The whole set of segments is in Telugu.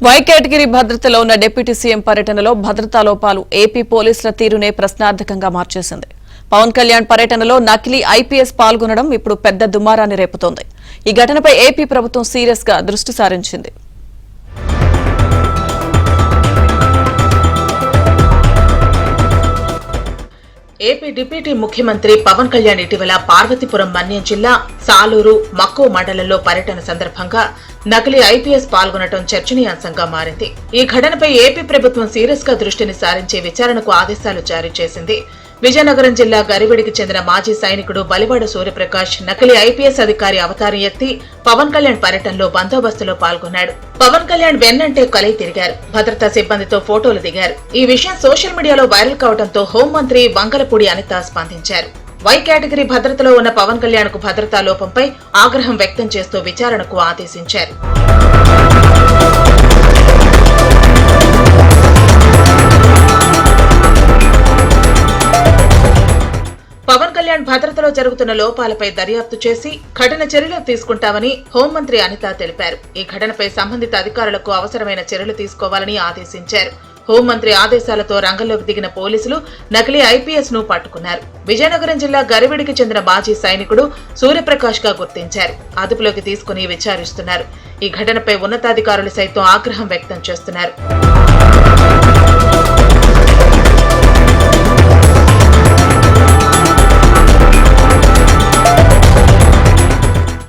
వై కేటగిరీ భద్రతలో ఉన్న డిప్యూటీ సీఎం పర్యటనలో భద్రతా లోపాలు ఏపీ పోలీసుల తీరునే ప్రశ్నార్థకంగా మార్చేసింది. పవన్ కళ్యాణ్ పర్యటనలో నకిలీ ఐపీఎస్ పాల్గొనడం ఇప్పుడు పెద్ద దుమారాన్ని రేపుతోంది. ఈ ఘటనపై ఏపీ ప్రభుత్వం సీరియస్ గా దృష్టి సారించింది. ఏపీ డిప్యూటీ ముఖ్యమంత్రి పవన్ కళ్యాణ్ ఇటీవల పార్వతీపురం మన్యం జిల్లా సాలూరు మక్కువ మండలంలో పర్యటన సందర్భంగా నకిలీ ఐపీఎస్ పాల్గొనడం చర్చనీయాంశంగా మారింది. ఈ ఘటనపై ఏపీ ప్రభుత్వం సీరియస్ గా దృష్టిని సారించి విచారణకు ఆదేశాలు జారీ చేసింది. విజయనగరం జిల్లా గరివెడికి చెందిన మాజీ సైనికుడు బలివాడ సూర్యప్రకాష్ నకిలీ ఐపీఎస్ అధికారి అవతారం ఎత్తి పవన్ కళ్యాణ్ పర్యటనలో బందోబస్తులో పాల్గొన్నాడు. పవన్ కళ్యాణ్ వెన్నంటే కలయి తిరిగారు. భద్రతా సిబ్బందితో ఫోటోలు దిగారు. ఈ విషయం సోషల్ మీడియాలో వైరల్ కావడంతో హోంమంత్రి వంగలపూడి అనిత స్పందించారు. వై కేటగిరీ భద్రతలో ఉన్న పవన్ కళ్యాణ్ కు భద్రతా లోపంపై ఆగ్రహం వ్యక్తం చేస్తూ విచారణకు ఆదేశించారు. పవన్ కళ్యాణ్ భద్రతలో జరుగుతున్న లోపాలపై దర్యాప్తు చేసి కఠిన చర్యలు తీసుకుంటామని హోంమంత్రి అనిత తెలిపారు. ఈ ఘటనపై సంబంధిత అధికారులకు అవసరమైన చర్యలు తీసుకోవాలని ఆదేశించారు. హోంమంత్రి ఆదేశాలతో రంగంలోకి దిగిన పోలీసులు నకిలీ ఐపీఎస్ ను పట్టుకున్నారు. విజయనగరం జిల్లా గరివెడికి చెందిన మాజీ సైనికుడు సూర్యప్రకాష్ గా గుర్తించారు. అదుపులోకి తీసుకుని విచారిస్తున్నారు. ఈ ఘటనపై ఉన్నతాధికారులు సైతం ఆగ్రహం వ్యక్తం చేస్తున్నారు.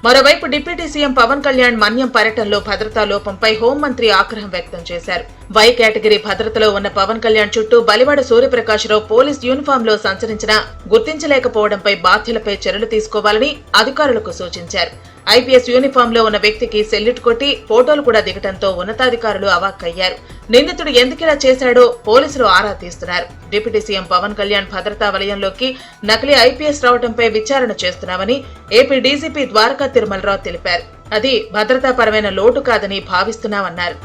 మరోవైపు డిప్యూటీ సీఎం పవన్ కళ్యాణ్ మన్యం పర్యటనలో భద్రతా లోపంపై హోంమంత్రి ఆగ్రహం వ్యక్తం చేశారు. వై కేటగిరీ భద్రతలో ఉన్న పవన్ కళ్యాణ్ చుట్టూ బలివాడ సూర్యప్రకాష్ రావు పోలీస్ యూనిఫామ్ లో సంచరించినా గుర్తించలేకపోవడంపై బాధ్యులపై చర్యలు తీసుకోవాలని అధికారులకు సూచించారు. ఐపీఎస్ యూనిఫామ్ లో ఉన్న వ్యక్తికి సెల్యూట్ కొట్టి ఫోటోలు కూడా దిగడంతో ఉన్నతాధికారులు అవాక్కయ్యారు. నిందితుడు ఎందుకిలా చేశాడో పోలీసులు ఆరా తీస్తున్నారు. డిప్యూటీ సీఎం పవన్ కళ్యాణ్ భద్రతా వలయంలోకి నకిలీ ఐపీఎస్ రావడంపై విచారణ చేస్తున్నామని ఏపీ డీజీపీ ద్వారకా తిరుమలరావు తెలిపారు. అది భద్రతాపరమైన లోటు కాదని భావిస్తున్నామన్నారు.